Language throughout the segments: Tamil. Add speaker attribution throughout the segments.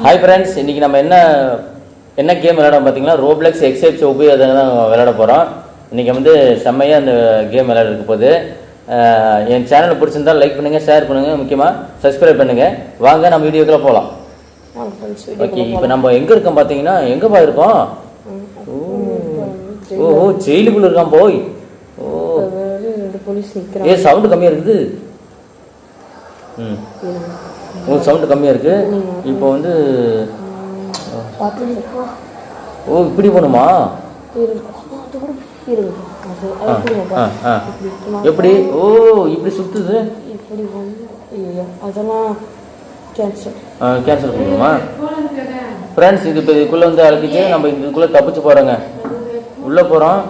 Speaker 1: ஹாய் ஃப்ரெண்ட்ஸ், இன்றைக்கி நம்ம என்ன கேம் விளையாட பார்த்தீங்கன்னா ரோப்ளெக்ஸ் எக்ஸைப்ஸ் உபயோக தான் விளையாட போகிறோம். இன்றைக்கி வந்து செம்மையாக அந்த கேம் விளையாடுறதுக்கு போகுது. என் சேனலை பிடிச்சிருந்தால் லைக் பண்ணுங்கள், ஷேர் பண்ணுங்கள், முக்கியமாக சப்ஸ்கிரைப் பண்ணுங்கள். வாங்க நம்ம வீடியோக்குள்ளே போகலாம். ஓகே, இப்போ நம்ம எங்கே இருக்கோம் பார்த்தீங்கன்னா எங்கேப்பா இருக்கோம்? ஓ ஜெயிலுக்குள்ளே இருக்கான் போய். ஏ சவுண்டு கம்மியாக இருக்குது. சவுண்டு கம்மியாக இருக்குது. இப்போ வந்து இப்படி போகணுமா? எப்படி? இப்படி சுத்துது. கேன்சல் பண்ணணுமா? ஃப்ரெண்ட்ஸ், இது இப்போ இதுக்குள்ளே வந்து அழைச்சிட்டு நம்ம இதுக்குள்ளே தப்பிச்சு போகிறோங்க. உள்ளே போகிறோம்.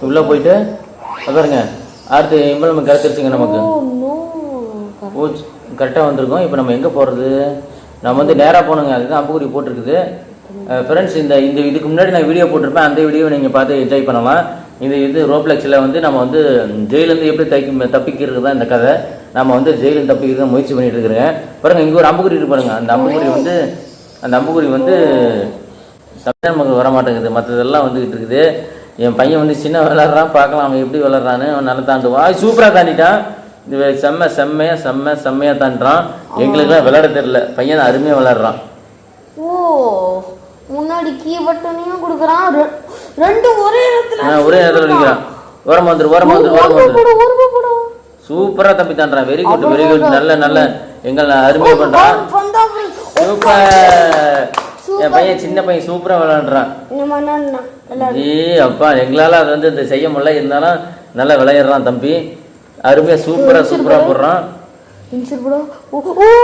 Speaker 1: உள்ளே போயிட்டு பாருங்க, அடுத்து இம்பளம் கிடச்சிருச்சுங்க நமக்கு. கரெக்டாக வந்திருக்கோம். இப்போ நம்ம எங்கே போகிறது? நம்ம வந்து நேராக போகணுங்க. அதுதான் அம்புக்குறி போட்டிருக்குது. ஃப்ரெண்ட்ஸ், இதுக்கு முன்னாடி நான் வீடியோ போட்டிருப்பேன். அந்த வீடியோவை நீங்கள் பார்த்து என்ஜாய் பண்ணலாம். இது ரோப்ளெக்ஸில் வந்து நம்ம வந்து ஜெயிலேருந்து எப்படி தப்பிக்கிறது தான் இந்த கதை. நம்ம வந்து ஜெயிலேருந்து தப்பிக்கிறது முயற்சி பண்ணிட்டு இருக்கிறேங்க. பாருங்கள், இங்கே ஒரு அம்புக்குறி இருக்கு பாருங்கள். அந்த அம்புக்குறி வந்து நமக்கு வர மாட்டேங்குது. மற்றதெல்லாம் வந்துக்கிட்டு இருக்குது. என் பையன் வந்து சின்ன விளாட்றான், பார்க்கலாம் அவன் எப்படி விளாட்றான்னு. அவன் நல்லா தாண்டுவான். சூப்பராக தாண்டிட்டான். இது செம்மையாக தாண்டுறான். எங்களுக்குலாம் விளையாட தெரியல. பையன் அருமையாக விளையாடுறான்.
Speaker 2: முன்னாடி கீ பட்டனையும் கொடுக்குறான். ஒரே
Speaker 1: நேரத்தில் அடிக்கிறான். ஓரமா வந்துரு. சூப்பராக தம்பி தாண்டுறான். Very good. நல்ல எங்களை அருமையாக பண்ணுறான். சூப்பர். என் பையன் சின்ன பையன் சூப்பராக விளையாடுறான். அப்பா, எங்களால் அதை வந்து இந்த செய்ய முடியல. இருந்தாலும் நல்லா விளையாடுறான் தம்பி. அருமையாக சூப்பராக போடுறான்.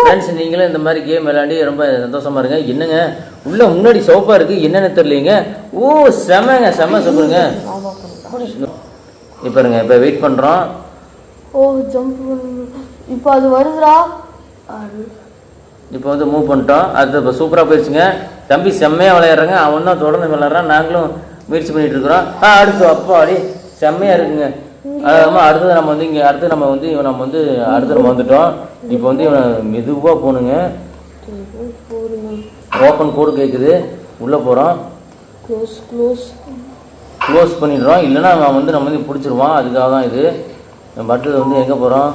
Speaker 1: ஃப்ரெண்ட்ஸ், நீங்களும் இந்த மாதிரி கேம் விளையாடி ரொம்ப சந்தோஷமா இருங்க. என்னங்க உள்ள முன்னாடி சோப்பா இருக்கு, என்னன்னு தெரியலீங்க. செம்ம சொல்லுங்க. இப்போ இருங்க, இப்போ வெயிட் பண்றோம்.
Speaker 2: இப்போ அது வருதுடா.
Speaker 1: இப்போ வந்து மூவ் பண்ணிட்டோம். அது இப்போ சூப்பராக போயிடுச்சுங்க. தம்பி செம்மையாக விளையாடுறாங்க. அவன் தான் தொடர்ந்து விளையாடுறான். நாங்களும் முயற்சி பண்ணிட்டு இருக்கிறோம். அடுத்து அப்பா அடி செம்மையாக இருக்குங்க. அடுத்தது நம்ம வந்து அடுத்து நம்ம வந்துட்டோம். இப்போ வந்து இவனை மெதுவாக போகணுங்க. ஓப்பன் கோடு கேட்குது. உள்ளே போகிறோம். க்ளோஸ் பண்ணிடுறோம். இல்லைன்னா அவன் வந்து நம்ம வந்து பிடிச்சிருவான். அதுக்காக தான் இது. நம்ம அடுத்தது வந்து எங்கே போகிறோம்?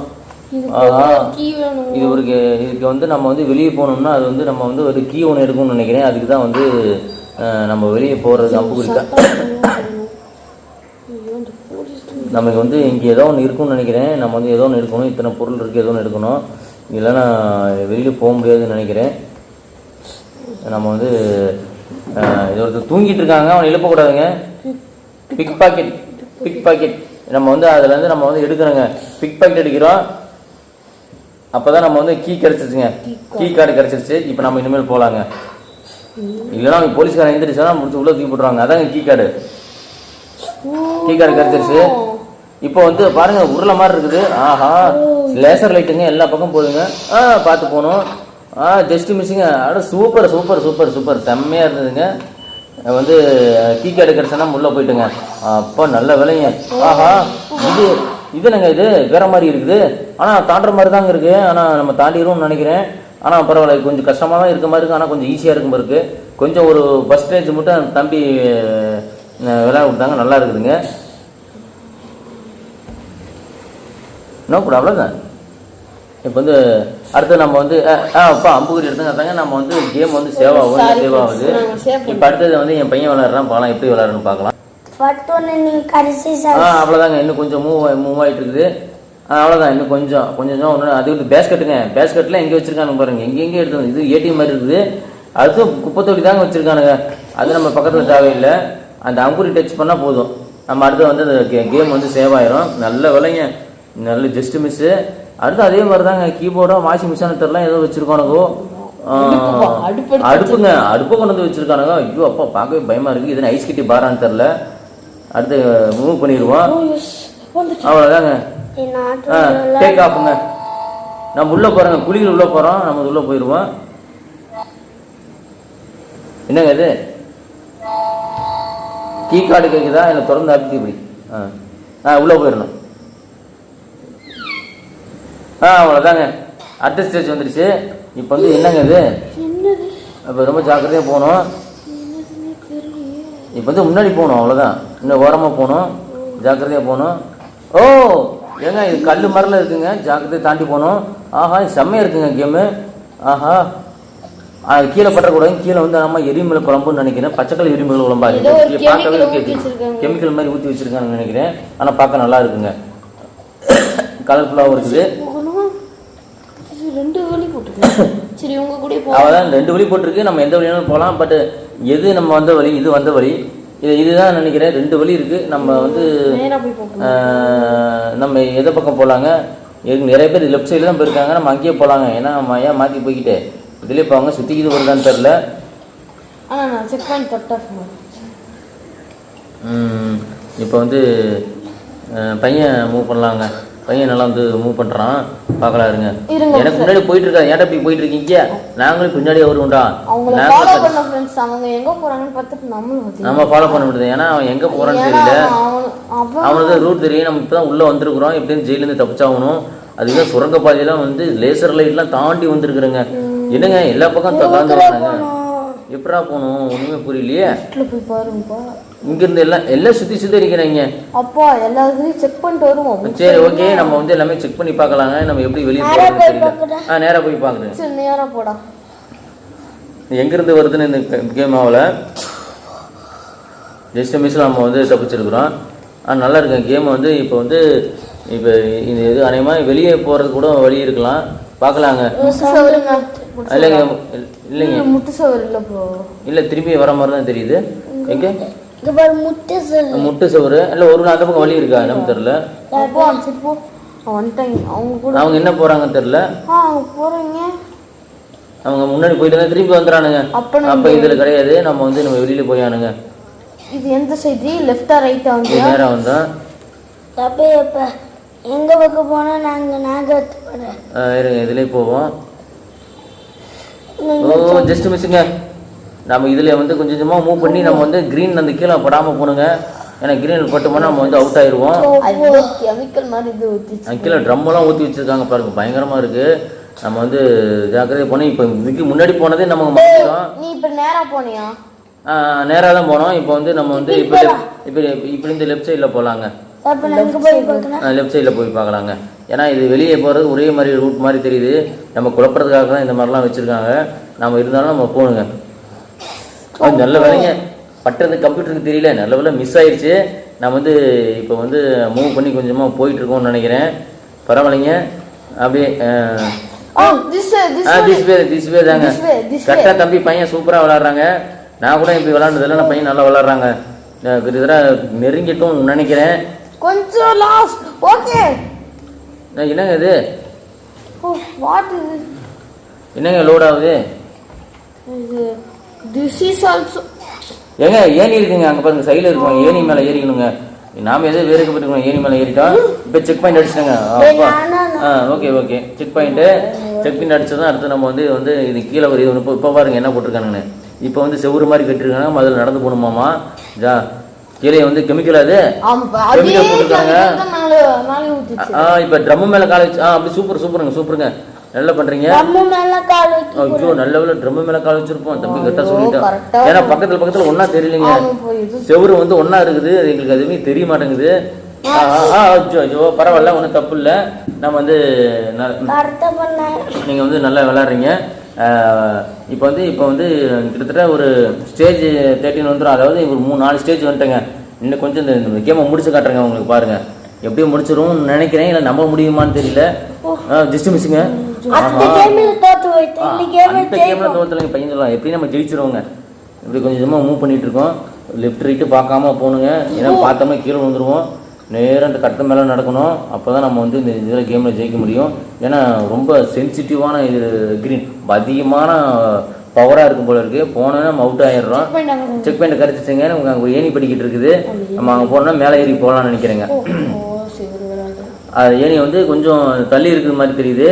Speaker 1: இதுக்கு வந்து நம்ம வந்து வெளியே போகணும்னா அது வந்து நம்ம வந்து ஒரு கீ ஒன்று எடுக்கணும்னு நினைக்கிறேன். அதுக்கு தான் வந்து நம்ம வெளியே போகிறது. அம்புக்குறிக்கா நமக்கு வந்து இங்கே ஏதோ ஒன்று இருக்குன்னு நினைக்கிறேன். நம்ம வந்து ஏதோ ஒன்று எடுக்கணும். இத்தனை பொருள் இருக்குது, ஏதோ ஒன்று எடுக்கணும். இல்லைன்னா வெளியே போக முடியாதுன்னு நினைக்கிறேன். நம்ம வந்து இது ஒருத்தர் தூங்கிட்டு இருக்காங்க, அவனை எழுப்பக்கூடாதுங்க. பிக் பாக்கெட் நம்ம வந்து அதுலேருந்து நம்ம வந்து எடுக்கிறோங்க. பிக் பாக்கெட் எடுக்கிறோம். அப்போ தான் நம்ம வந்து கீ கிடச்சிருச்சுங்க. கீ கார்டு கிடச்சிருச்சு. இப்போ நம்ம இனிமேல் போகலாங்க. இல்லைன்னா அவங்க போலீஸ்காரன் எழுந்திரிச்சா முடிச்சு உள்ளே தூக்கி போட்டுருவாங்க. அதாங்க கீ கார்டு கிடச்சிருச்சு. இப்போ வந்து பாருங்க, உருளை மாதிரி இருக்குது. ஆஹா, லேசர் லைட்டுங்க, எல்லா பக்கம் போதுங்க. பார்த்து போகணும். ஜஸ்ட் மிஸ்ஸுங்க. சூப்பர் செம்மையாக இருந்ததுங்க. வந்து கீ கார்டு கிடச்சா உள்ளே போயிட்டுங்க. அப்போ நல்ல விலைங்க. ஆஹா, இது நாங்கள் இது வேற மாதிரி இருக்குது. ஆனால் தாண்டுற மாதிரி தாங்க இருக்குது. ஆனால் நம்ம தாண்டிடுவோம்னு நினைக்கிறேன். ஆனால் பரவாயில்ல, கொஞ்சம் கஷ்டமாக தான் இருக்க மாதிரி இருக்குது. ஆனால் கொஞ்சம் ஈஸியாக இருக்க மாதிரி இருக்குது. கொஞ்சம் ஒரு பஸ் ஸ்டேஜ் மட்டும் தம்பி விளையாட விட்டாங்க. நல்லா இருக்குதுங்க. நோ ப்ராப்ளம் தான். இப்போ வந்து அடுத்து நம்ம வந்து அப்பா அம்புக்குறி எடுத்துங்க. நம்ம வந்து கேம் வந்து சேவ் ஆகுது. இப்போ அடுத்தது வந்து என் பையன் விளையாடுறான். பார்க்கலாம் எப்படி விளையாடுறன்னு பார்க்கலாம். அவ்வளோதாங்க. இன்னும் கொஞ்சம் மூவ் ஆகிட்டு இருக்குது. அவ்வளோதான். இன்னும் கொஞ்சம் ஒன்று. அது வந்து பேஸ்கெட்டில் எங்கே வச்சிருக்கானு பாருங்க. எங்கெங்கே எடுத்து இது ஏடிஎம் மாதிரி இருக்குது. அடுத்து குப்பைத்தொட்டி தாங்க வச்சிருக்கானுங்க. அது நம்ம பக்கத்தில் தேவையில்லை. அந்த அம்புரி டச் பண்ணால் போதும். நம்ம அடுத்து வந்து அந்த கேம் வந்து சேவ் ஆயிரும். நல்ல விலைங்க. நல்ல ஜஸ்ட் மிஸ்ஸு. அடுத்து அதே மாதிரி தாங்க கீபோர்டும் வாஷிங் மிஷின் தெரியலாம் ஏதோ வச்சிருக்கானுங்கோ. அடுப்பை கொண்டு வந்து வச்சிருக்கானுங்க. ஐயோ அப்பா, பார்க்கவே பயமா இருக்கு. இது ஐஸ் கட்டி பாரான்னு தெரில. அடுத்து மூவ் பண்ணிடுவோம். அவ்வளோதாங்க. டேக் ஆஃப்ங்க. நம்ம உள்ளே போகிறோங்க. குழிகள் உள்ளே போகிறோம். நம்ம உள்ளே போயிடுவோம். என்னங்க இது? கீ கார்டு கேட்குதா? இல்லை திறந்து அப்படி இப்படி உள்ளே போயிடணும். அவ்வளோதாங்க. அடுத்த ஸ்டேஜ் வந்துடுச்சு. இப்போ வந்து என்னங்க இது?
Speaker 2: என்னது
Speaker 1: இப்போ ரொம்ப ஜாக்கிரதையாக போகணும்.
Speaker 2: என்னதுன்னு தெரியலையே.
Speaker 1: இப்போ வந்து முன்னாடி போகணும், அவ்வளோதான். இன்னும் ஓரமாக போகணும், ஜாக்கிரதையாக போகணும். ஓ ஏங்க இது கல் மரல இருக்குங்க, ஜாக்கிரதையாக தாண்டி போகணும். ஆஹா இது செம்மையாக இருக்குங்க கேமு. ஆஹா அது கீழே பற்றக்கூடாது. கீழே வந்து நம்ம எரிமலை குழம்புன்னு நினைக்கிறேன். பச்சைக்கல் எரிமலை குழம்பா இருக்கு, பார்க்கவே கெமிக்கல் மாதிரி ஊற்றி வச்சிருக்காங்கன்னு நினைக்கிறேன். ஆனால் பார்க்க நல்லா இருக்குங்க, கலர்ஃபுல்லாகவும் இருக்குது.
Speaker 2: ரெண்டு வழி போட்டுருக்கு. சரி உங்க கூட
Speaker 1: அதான் 2 வழி போட்டிருக்கு. நம்ம எந்த வழியாலும் போகலாம். பட் எது நம்ம வந்த வழி, இது வந்த வழி, இதுதான் நினைக்கிறேன். 2 வழி இருக்கு. நம்ம வந்து நம்ம எதை பக்கம் போகலாங்க? நிறைய பேர் லெஃப்ட் சைடில் தான் போயிருக்காங்க. நம்ம அங்கேயே போகலாங்க. ஏன்னா நம்ம ஏன் மாற்றி போய்கிட்டு இதுலேயே போவாங்க, சுற்றிக்கிது வருதான்னு தெரில. இப்போ வந்து பையன் மூவ் பண்ணலாங்க. பையன் நல்லா வந்து மூவ் பண்ணுறான், பார்க்கலாம் இருங்க. எனக்கு முன்னாடி போயிட்டு இருக்கா, ஏன்டா இப்படி போயிட்டு இருக்கீங்க? நாங்களும் பின்னாடி வருவோம்டா. நம்ம ஃபாலோ பண்ண முடியாது, ஏன்னா அவன் எங்கே போகிறான்னு தெரியல. அவனுக்கு ரூட் தெரியும். நம்ம இப்போ தான் உள்ளே வந்திருக்கிறோம். எப்படின்னு ஜெயிலேருந்து தப்பிச்சாகணும். அதுதான் சுரங்க பாதையெல்லாம் வந்து லேசர் லைட்லாம் தாண்டி வந்துருக்குறேங்க. என்னங்க எல்லா பக்கம் தாண்டி வராங்க. எப்படா போகணும் ஒன்றுமே புரியலையே. இங்கிருந்து எல்லாம் சுற்றி சுற்றி இருக்கிறாங்க.
Speaker 2: அப்பா எல்லாத்தையும் செக் பண்ணிட்டு வருவோம்.
Speaker 1: சரி ஓகே, நம்ம வந்து எல்லாமே செக் பண்ணி பார்க்கலாங்க. நம்ம எப்படி வெளியே போகிறோம்னு தெரியல. நேராக போய் பார்க்குறேன்.
Speaker 2: சரி நேராக போடா.
Speaker 1: எங்கேருந்து வருதுன்னு இந்த கேம் ஆகல. ஜஸ்ட் மிஸ்ஸில் நம்ம வந்து தப்பிச்சிருக்கிறோம். நல்லா இருக்கேன் கேம் வந்து. இப்போ வந்து இப்போ இந்த இது அநேகமாக வெளியே போகிறது கூட வழி இருக்கலாம், பார்க்கலாங்க. இல்லைங்க இல்லைங்க இல்லை, திரும்பி வர மாதிரி தான் தெரியுது. எங்கே முட்டு சவரு இல்லை, ஒரு அந்த பக்கம் வழி இருக்கா நம்ம தெரில. அவங்க என்ன போகிறாங்கன்னு தெரில. அவங்க முன்னாடி போயிட்டு தான் திரும்பி வந்துடுறானுங்க. அப்போ இதில் கிடையாது, நம்ம வந்து நம்ம வெளியில் போயானுங்க.
Speaker 2: இது எந்த சைடு, லெஃப்டா ரைட்டா? வந்து
Speaker 1: நேரா வந்தா
Speaker 2: தப்பே. இப்ப எங்க பக்கம் போனா நாங்க
Speaker 1: இருங்க இதுலயே போவோம். ஓ ஜஸ்ட் மிஸ்ஸுங்க. நம்ம இதுல வந்து கொஞ்சம் கொஞ்சமாக மூவ் பண்ணி நம்ம வந்து கிரீன் அந்த கீழே படாமல் போகணுங்க. ஏன்னா கிரீன் பட்டோம்னா நம்ம வந்து அவுட் ஆயிடுவோம்.
Speaker 2: கெமிக்கல் மாதிரி இது ஊற்றி
Speaker 1: கீழே ட்ரம்மெல்லாம் ஊற்றி வச்சிருக்காங்க பாருங்க, பயங்கரமாக இருக்கு. நம்ம வந்து ஜாக்கிரதை போனோம். இப்போ இதுக்கு முன்னாடி போனதே நமக்கு மாற்றிடும்.
Speaker 2: நீ இப்போ நேராக போனியா?
Speaker 1: நேராக தான் போனோம். இப்போ வந்து நம்ம வந்து இப்போ இப்படி இந்த லெஃப்ட் சைடில் போகலாங்க. லெஃப்ட் சைடில் போய் பார்க்கலாங்க. ஏன்னா இது வெளியே போகிறது ஒரே மாதிரி ரூட் மாதிரி தெரியுது. நம்ம குழப்பறதுக்காக தான் இந்த மாதிரிலாம் வச்சுருக்காங்க. நம்ம இருந்தாலும் நம்ம போகணுங்க. நல்ல வேலைங்க, பட்டுறது கம்ப்யூட்டருக்கு தெரியல, நல்ல வேலை மிஸ் ஆயிடுச்சு. நான் வந்து இப்போ வந்து மூவ் பண்ணி கொஞ்சமாக போயிட்டுருக்கோம்னு நினைக்கிறேன். பரவாயில்லைங்க. அப்படியே திஸ் வே தாங்க. கரெக்டாக தம்பி பையன் சூப்பராக விளாட்றாங்க. நான் கூட இப்படி விளாண்டதில்ல, நான் பையன் நல்லா விளாட்றாங்க. இதெல்லாம் நெருங்கிட்டும் நினைக்கிறேன்.
Speaker 2: கொஞ்சம் லாஸ்ட். ஓகே
Speaker 1: என்னங்க இது?
Speaker 2: வாட் இது?
Speaker 1: என்னங்க லோட் ஆகுது?
Speaker 2: This is also.
Speaker 1: ஏங்க ஏணி இருக்குங்க அங்கே பாருங்க, சைடில் இருக்கும். ஏணி மேலே ஏறிக்கணுங்க. நாம எதோ வேறுக்கு போட்டுக்கணும். ஏணி மேலே ஏறிட்டோம். இப்போ செக் பாயிண்ட் அடிச்சிட்டேங்க. ஓகே ஓகே, செக் பாயிண்ட் அடிச்சதான் அடுத்து நம்ம வந்து இது கீழே ஒரு இது இப்போ பாருங்க என்ன போட்டிருக்கானுங்கன்னு. இப்போ வந்து செவ்வறு மாதிரி கட்டிருக்காங்க. அதில் நடந்து போகணுமாமா. கீழே வந்து கெமிக்கல், அது கெமிக்கல் போட்டுருக்காங்க. இப்போ ட்ரம் மேலே காலை வச்சு அப்படி சூப்பருங்க நல்லா பண்றீங்க. ஐயோ நல்ல வேலை ட்ரம் மேலே காலை வச்சிருப்போம். தம்பி கரெக்டாக சொல்லிட்டோம். ஏன்னா பக்கத்தில் ஒன்றா தெரியலைங்க. செவ்வறு வந்து ஒன்றா இருக்குது, அது எங்களுக்கு எதுவுமே தெரிய மாட்டேங்குது. ஐயோ பரவாயில்ல, ஒன்றும் தப்பு இல்லை. நம்ம வந்து நீங்கள் வந்து நல்லா விளாட்றீங்க. இப்போ வந்து கிட்டத்தட்ட ஒரு ஸ்டேஜ் 13 வந்துடும். அதாவது ஒரு 3-4 ஸ்டேஜ் வந்துட்டேங்க. இன்னும் கொஞ்சம் இந்த கேமை முடிச்சு காட்டுறேங்க உங்களுக்கு. பாருங்க எப்படியும் முடிச்சிருவோம்னு நினைக்கிறேன். இல்லை நம்ப முடியுமான்னு தெரியல. ஜஸ்ட் மிஸ்ஸுங்க. அந்த கேமில் தோற்றலைங்க பையன் சொல்லலாம். எப்படி நம்ம ஜெயிச்சிருவோங்க. இப்படி கொஞ்சம் கொஞ்சமாக மூவ் பண்ணிட்டு இருக்கோம். லெஃப்ட் ரைட்டு பார்க்காம போகணுங்க. ஏன்னா பார்த்தோம்னா கீழே வந்துடுவோம். நேராக அந்த கட்டத்து மேலே நடக்கணும். அப்போ தான் நம்ம வந்து இந்த இதில் கேமில் ஜெயிக்க முடியும். ஏன்னா ரொம்ப சென்சிட்டிவான இது கிரீன் அதிகமான பவராக இருக்கும் போல இருக்குது. போனோன்னா நம்ம அவுட் ஆகிடுறோம். செக் பாயிண்ட் கரைச்சிச்சுங்க. நமக்கு அங்கே ஒரு ஏணி படிக்கிட்டு இருக்குது. நம்ம அங்கே போனோம்னா மேலே ஏறி போகலான்னு நினைக்கிறேங்க. அது ஏணி வந்து கொஞ்சம் தள்ளி இருக்கிற மாதிரி தெரியுது.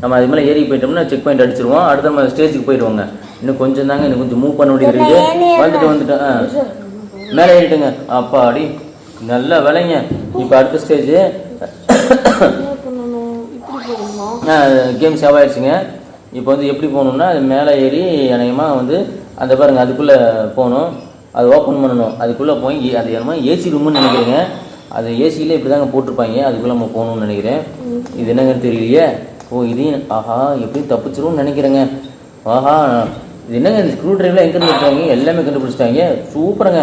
Speaker 1: நம்ம அது மேலே ஏறி போயிட்டோம்னா செக் பாயிண்ட் அடிச்சிருவோம். அடுத்த நம்ம ஸ்டேஜுக்கு போயிடுவோங்க. இன்னும் கொஞ்சம் தாங்க, இன்னும் கொஞ்சம் மூவ் பண்ண வேண்டியது இருக்குது. வந்துட்டேன் மேலே ஏறிட்டுங்க. அப்பா அடி நல்ல வேலைங்க. இப்போ அடுத்த ஸ்டேஜ் கேம் சேவ் ஆயிடுச்சுங்க. இப்போ வந்து எப்படி போகணுன்னா அது மேலே ஏறி அநேகமாக வந்து அந்த பாருங்க அதுக்குள்ளே போகணும், அது ஓப்பன் பண்ணணும், அதுக்குள்ளே போய் அது என்னமோ ஏசி ரூம்னு நினைக்கிறேங்க. அது ஏசியில் இப்படி தாங்க போட்டிருப்பாங்க, அதுக்குள்ளே நம்ம போகணும்னு நினைக்கிறேன். இது என்னங்கன்னு தெரியலையே. ஓ இதையும் ஆஹா எப்படியும் தப்பிச்சிரும்னு நினைக்கிறேங்க. ஆஹா இது என்னங்க இந்த ஸ்க்ரூ ட்ரைவரில் எங்கே இருக்காங்க, எல்லாமே கண்டுபிடிச்சிட்டாங்க. சூப்பருங்க,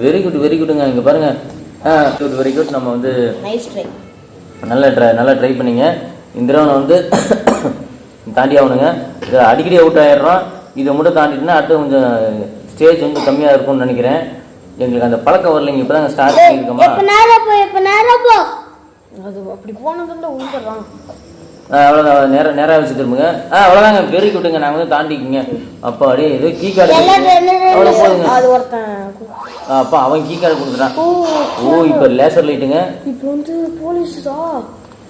Speaker 1: வெரி குட்டுங்க. இங்கே பாருங்கள், வெரி குட். நம்ம வந்து நல்லா ட்ரை பண்ணிங்க. இந்த தடவை நான் வந்து தாண்டி ஆகணுங்க. இதை அடிக்கடி அவுட் ஆகிடுறோம். இதை மட்டும் தாண்டிட்டுனா அடுத்து கொஞ்சம் ஸ்டேஜ் வந்து கம்மியாக இருக்கும்னு நினைக்கிறேன். எங்களுக்கு அந்த பழக்கம் வரலைங்க, இப்போ தாங்க ஸ்டார்ட் பண்ணியிருக்கோமா.
Speaker 3: அது அப்படி போனதுல உண்டுறான்.
Speaker 1: அவ்வளோதான், நேராக வச்சு திரும்புங்க. அவ்வளோதாங்க, வெரி குட்டுங்க. நாங்கள் வந்து தாண்டிக்குங்க. அப்போ அப்படியே ஏதோ கீ கார்டு அவ்வளோ போதுங்க.
Speaker 3: அது ஒருத்தன்
Speaker 1: அப்போ அவன் கீ கார்டு கொடுத்துட்டான். ஓ இப்போ லேசர் லைட்டுங்க.
Speaker 3: இப்போ வந்து போலீஸா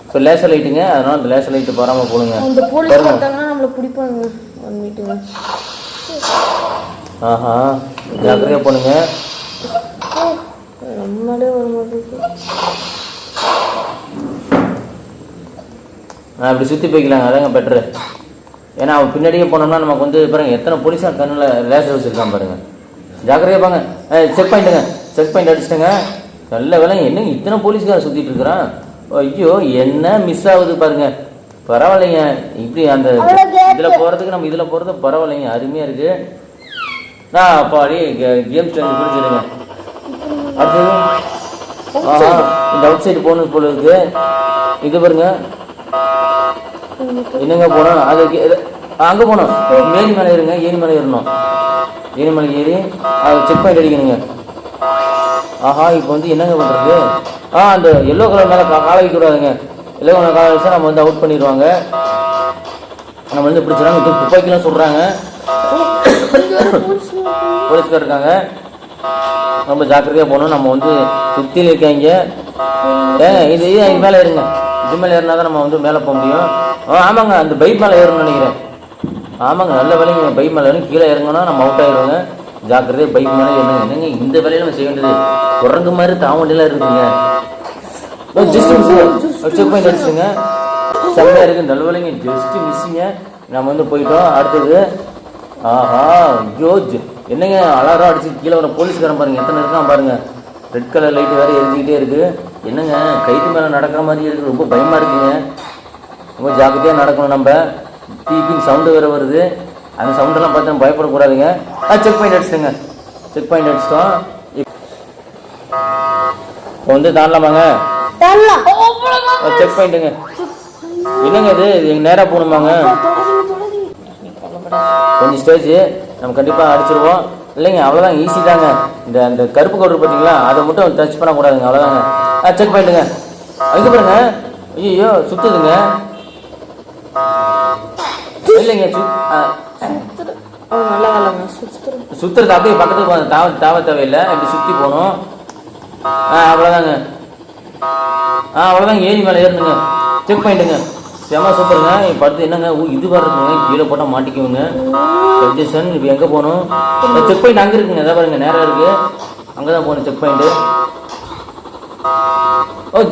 Speaker 1: இப்போ லேசர் லைட்டுங்க, அதனால அந்த லேசர் லைட்டு போகாமல் போடுங்க.
Speaker 3: அந்த போலீஸ் பார்த்தாங்கன்னா நம்மளை பிடிப்பாங்க. ஒன் மீட்டுங்க.
Speaker 1: ஆஹா ஜாக்கிரதையாக போடுங்க.
Speaker 3: நம்மளே ஒரு மாதிரி
Speaker 1: இப்படி சுற்றி போய்க்கலாங்க, அதாங்க பெட்ரு. ஏன்னா அவன் பின்னாடியே போனோம்னா நமக்கு வந்து பாருங்க எத்தனை போலீஸாக கண்ணில் லேசர் வச்சுருக்கான் பாருங்க. ஜாக்கிரதையாக பாங்க. செக் பாயிண்ட் அடிச்சிட்டேங்க. நல்ல வேலை, என்னங்க இத்தனை போலீஸ்கார சுற்றிட்டு இருக்கிறான். ஐயோ என்ன மிஸ் ஆகுது பாருங்க. பரவாயில்லைங்க, இப்படி அந்த இதில் போகிறதுக்கு நம்ம இதில் போகிறது பரவாயில்லைங்க, அருமையாக இருக்குது. அப்போ அப்படியே கேம் சேஞ்ச் பிடிச்சிடுங்க. அடுத்தது இந்த அவுட் சைடு போகணும் போல இருக்கு. இது பாருங்க என்னங்க போனோம், அது அங்கே போனோம். ஏரி மேலே ஏறுங்க, ஏரி மேலே ஏறணும். ஏரி மேலே ஏறி அது செக் பாயிண்ட் அடிக்கணுங்க. ஆஹா இப்போ வந்து என்னங்க பண்ணுறது. அந்த எல்லோ கலர் மேலே காலை வைக்கக்கூடாதுங்க. எல்லோ கலர் காலை வச்சா நம்ம வந்து அவுட் பண்ணிடுவாங்க. நம்ம வந்து பிடிச்சிடறாங்க. இது துப்பாக்கிலாம் சொல்கிறாங்க, போலீஸ்கார் இருக்காங்க. ரொம்ப ஜாக்கிரதையாக போகணும். நம்ம வந்து சுற்றியில் இருக்காங்க. இது மேலே ஏறுங்க. இது மேலே ஏறினா தான் நம்ம வந்து மேலே போக முடியும். ஆமாங்க, அந்த பைக் மேலே ஏறணும்னு நினைக்கிறேன். ஆமாங்க, நல்ல வேலைங்க. பைக் மேலே ஏறணும். கீழே இறங்கணும்னா நம்ம அவுட் ஆகிடுவாங்க. ஜாக்கிரதையாக பைக் மேலே ஏறணும். என்னங்க இந்த வேலையை நம்ம செய்ய வேண்டியது குரங்கு மாதிரி தாவண்டிலாம் இருக்குங்க. செக் பாயிண்ட் அடிச்சுங்க, செம்மையாக இருக்குது. நல்ல வேலைங்க, ஜஸ்ட் மிஸ்ஸிங்க. நம்ம வந்து போயிட்டோம். அடுத்தது ஆஹா ஜோஜ் என்னங்க அலாரம் அடிச்சு கீழே வர போலீஸ்காரன் பாருங்க எத்தனை இருக்கான் பாருங்க. ரெட் கலர் லைட்டு வேறு எரிஞ்சிக்கிட்டே இருக்குது. என்னங்க கைட்டு மேலே நடக்கிற மாதிரி இருக்குது, ரொம்ப பயமாக இருக்குங்க. ரொம்ப ஜாக்கிரதையாக நடக்கணும். நம்ம பீப்பிங் சவுண்டு வேறு வருது. அந்த சவுண்டெல்லாம் பார்த்து நம்ம பயப்படக்கூடாதுங்க. செக் பாயிண்ட் அடிச்சிட்டோங்க. செக் பாயிண்ட் அடிச்சிட்டோம். இப்போ வந்து தாண்டலாமாங்க. செக் பாயிண்ட்டுங்க. என்னங்க இது நேராக போகணுமாங்க. கொஞ்சம் ஸ்டேஜ் நம்ம கண்டிப்பாக அடிச்சிருவோம். இல்லைங்க அவ்வளோதாங்க, ஈஸி தாங்க. அந்த கருப்பு கவுடர் பார்த்தீங்களா, அதை மட்டும் டச் பண்ணக்கூடாதுங்க, அவ்வளோதாங்க. செக் பண்ணிட்டுங்க. அதுக்கு பாருங்க, ஐயோ சுற்றுதுங்க. இல்லைங்க சுற்றுறது அப்படியே பக்கத்துக்கு தாவ தேவையில்லை, அப்படி சுற்றி போகணும். அவ்வளோதாங்க. அவ்வளோதாங்க, ஏரி மேலே ஏறணுங்க. செக் பண்ணிட்டுங்க. செம சூப்பருங்க. இப்போ அடுத்து என்னங்க, இது வர இருக்குங்க, கீழே போட்டால் மாட்டிக்குவோங்க. கன்ஜெஷன். இப்போ எங்கே போகணும். செக் பாயிண்ட் அங்கே இருக்குங்க, எதாவது பாருங்க நேராக இருக்குது, அங்கே தான் போகணும் செக் பாயிண்ட்டு.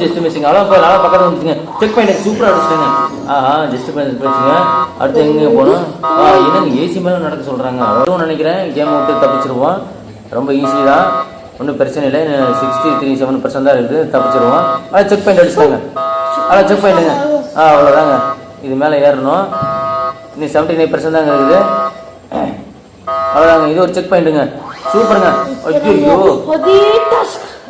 Speaker 1: Just missing. அவ்வளோ பக்கத்தில் வந்துச்சுங்க. செக் பாயிண்ட் சூப்பராக அடிச்சிட்டுங்க. ஜஸ்ட் பாயிண்ட் போயிடுச்சுங்க. அடுத்து எங்கே போகணும். என்னங்க ஏசி மேலே நடக்க சொல்கிறாங்க. அதுவும் நினைக்கிறேன் கேம் விட்டு தப்பிச்சிருவோம். ரொம்ப ஈஸி தான், ஒன்றும் பிரச்சனை இல்லை. 63% தான் இருக்குது, தப்பிச்சிருவோம். செக் பாயிண்ட் அடிச்சிட்டாங்க. செக் பாயிண்ட்டுங்க. அவ்வளோதாங்க, இது மேலே ஏறணும். இன்னும் 79% தாங்க இருக்குது. அவ்வளோதாங்க, இது ஒரு செக் பாயிண்ட்டுங்க. சூப்பருங்க. ஐயோ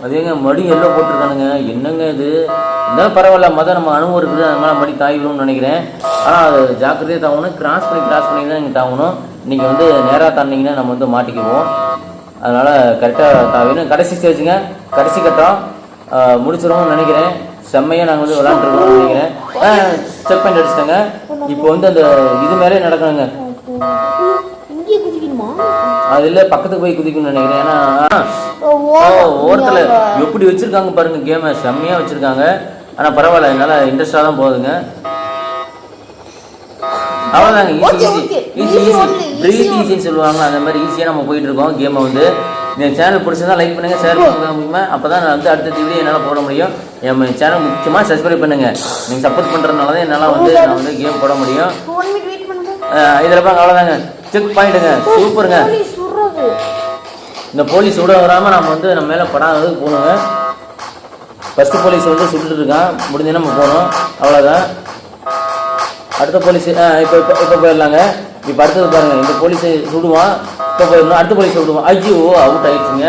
Speaker 1: அதேங்க மடி எல்லாம் போட்டிருக்கானுங்க. என்னங்க இது இருந்தாலும் பரவாயில்ல, நம்ம அனுபவம் இருக்குது, அதனால மடி தாய்விடும்னு நினைக்கிறேன். ஆனால் அது ஜாக்கிரதையாக தாங்கணும். கிராஸ் பண்ணி தான் நீங்கள் தாங்கணும். நீங்கள் வந்து நேராக தாண்டிங்கன்னா நம்ம வந்து மாட்டிக்குவோம். அதனால் கரெக்டாக தாவிடும். கடைசி ஸ்டேஜுங்க, கடைசி கட்டம் முடிச்சிடுவோம்னு நினைக்கிறேன். செம்மையாக நாங்கள் வந்து விளாண்டுருக்கோம்னு நினைக்கிறேன். செக் பாயிண்ட் அடிச்சிட்டாங்க. இப்போ வந்து அந்த இது மேலே நடக்கணுங்க. அதில் பக்கத்துக்கு போய் குதிக்கணும்னு நினைக்கிறேன். ஏன்னா ஓரத்தில் எப்படி வச்சுருக்காங்க பாருங்க, கேமை செம்மையாக வச்சுருக்காங்க. ஆனால் பரவாயில்ல, என்னால் இன்ட்ரெஸ்டாக தான் போகுதுங்க. அவ்வளோதாங்க, ஈஸின்னு சொல்லுவாங்க, அந்த மாதிரி ஈஸியாக நம்ம போயிட்டு இருக்கோம் கேமை வந்து. இந்த சேனல் பிடிச்சதா லைக் பண்ணுங்கள், ஷேர் பண்ணுங்க. அப்போ தான் நான் வந்து அடுத்த வீடியோ என்னால் போட முடியும். என் சேனல் முக்கியமாக சப்ஸ்கிரைப் பண்ணுங்கள். நீங்கள் சப்போர்ட் பண்ணுறதுனால தான் என்னால் வந்து நான் வந்து கேம் போட முடியும். இதில் பாருங்க அவ்வளோதாங்க செக் பாயிண்ட்டுங்க சூப்பருங்க.
Speaker 3: போலீஸ் சுடுறது.
Speaker 1: இந்த போலீஸ் விட வராமல் நம்ம வந்து நம்ம மேலே படாததுக்கு போகணுங்க. ஃபஸ்ட்டு போலீஸ் வந்து சுட்டுட்டு இருக்கான், முடிஞ்சு நம்ம போகணும் அவ்வளோதான். அடுத்த போலீஸ் இப்போ போயிடலாங்க. இப்போ அடுத்தது பாருங்கள், இந்த போலீஸை சுடுவான், இப்போ போயிடணும். அடுத்த போலீஸை விடுவான். ஐயோ அவுட் ஆயிடுச்சுங்க.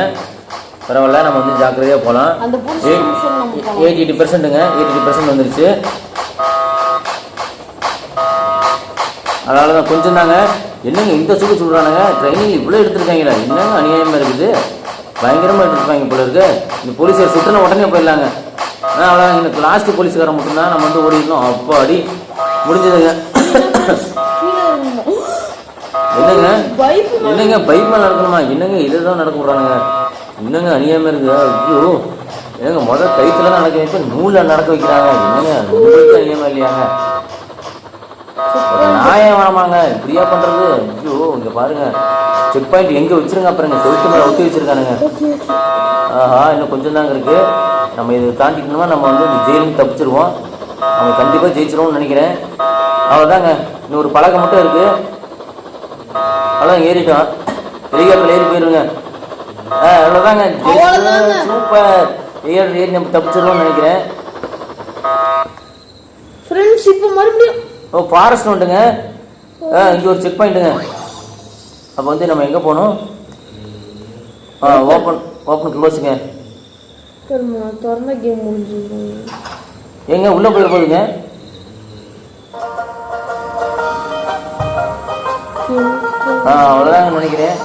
Speaker 1: பரவாயில்ல, நம்ம வந்து ஜாக்கிரதையாக போகலாம்.
Speaker 3: அந்த போலீஸ்
Speaker 1: 80% 80% வந்துருச்சு. அதனால தான் கொஞ்சம் தாங்க. என்னங்க இந்த சுடு சுடுறானுங்க, ட்ரைனிங் இவ்வளோ எடுத்துருக்காங்களா, என்னங்க அநியாயமாக இருக்குது, பயங்கரமாக எடுத்துருப்பாங்க போல இருக்கு. இந்த போலீஸை சுட்டுன உடனே போயிடலாங்க. அவ்வளோ எனக்கு லாஸ்ட்டு போலீஸ்காரன் மட்டும்தான் நம்ம வந்து ஓடிடணும். அப்போ அடி முடிஞ்சதுங்க. என்னங்க பைப் மேலே நடக்கணுமா, என்னங்க இதை தான் நடக்க விட்றானுங்க, என்னங்க அநியாயமாக இருக்குது. ஐயோ என்னங்க முதல் கைத்துலாம் நடக்க வைப்ப நூலில் நடக்க வைக்கிறாங்க, என்னங்க நூலுக்கு அநியாயமாக இல்லையாங்க, நியாயம் வேணாமாங்க இப்படியா பண்ணுறது. ஐயோ இங்கே பாருங்க செக் பாயிண்ட் எங்கே வச்சுருங்க, அப்புறம் செவுத்து மேலே ஒட்டி வச்சுருக்கானுங்க. ஆஹா இன்னும் கொஞ்சம் தாங்க இருக்குது. நம்ம இதை தாண்டிக்கணுமா நம்ம வந்து இந்த ஜெயிலுக்கு தப்பிச்சிருவோம். நம்ம கண்டிப்பாக ஜெயிச்சிருவோம்னு நினைக்கிறேன். அவ்வளோதாங்க, இன்னும் ஒரு பழக்கம் மட்டும் இருக்குது. அவ்வளோதான் ஏறிட்டோம், ஹெலிகாப்டர் ஏறி போயிருங்க. அவ்வளோதாங்க சூப்பர், ஏறி நம்ம தப்பிச்சிருவோம்னு நினைக்கிறேன்.
Speaker 3: ஃப்ரெண்ட்ஸ் இப்போ மறுபடியும்
Speaker 1: ஃபாரஸ்ட் வந்துட்டுங்க. இங்கே ஒரு செக் பாயிண்ட்டுங்க. அப்போ வந்து நம்ம எங்கே போகணும்? ஓப்பன் க்ளோஸுங்க.
Speaker 3: திறந்த கேம் முடிஞ்சுங்க.
Speaker 1: எங்க உள்ளே போயிட போகுதுங்க. அவ்வளோதாங்க நினைக்கிறேன்.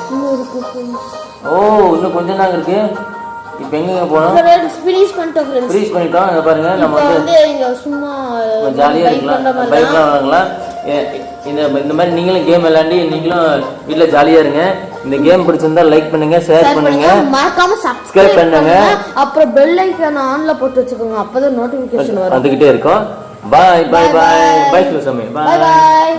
Speaker 1: ஓ இன்னும் கொஞ்சம் தாங்க இருக்கு. இப்போ எங்கெங்க போகணும்?
Speaker 3: ஃபினிஷ் பண்ணிட்டோம்.
Speaker 1: இங்கே பாருங்க, நம்ம வந்து
Speaker 3: சும்மா
Speaker 1: ஜாலியாக இருக்கலாம், பைக்லாம் விளாடலாம். இந்த மாதிரி நீங்களும் கேம் விளையாண்டி நீங்களும் வீட்டில் ஜாலியாக இருங்க. இந்த கேம் பிடிச்சிருந்தா லைக் பண்ணுங்க, ஷேர் பண்ணுங்க,
Speaker 3: மறக்காம
Speaker 1: சப்ஸ்கிரைப் பண்ணுங்க,
Speaker 3: அப்புறம் பெல் ஐகான் ஆன்ல போட்டு வச்சுக்கோங்க, அப்பதான் நோட்டிபிகேஷன் வரும்.
Speaker 1: வந்துகிட்டே இருக்கும். பாய் பாய் பாய் பாய். பாய்.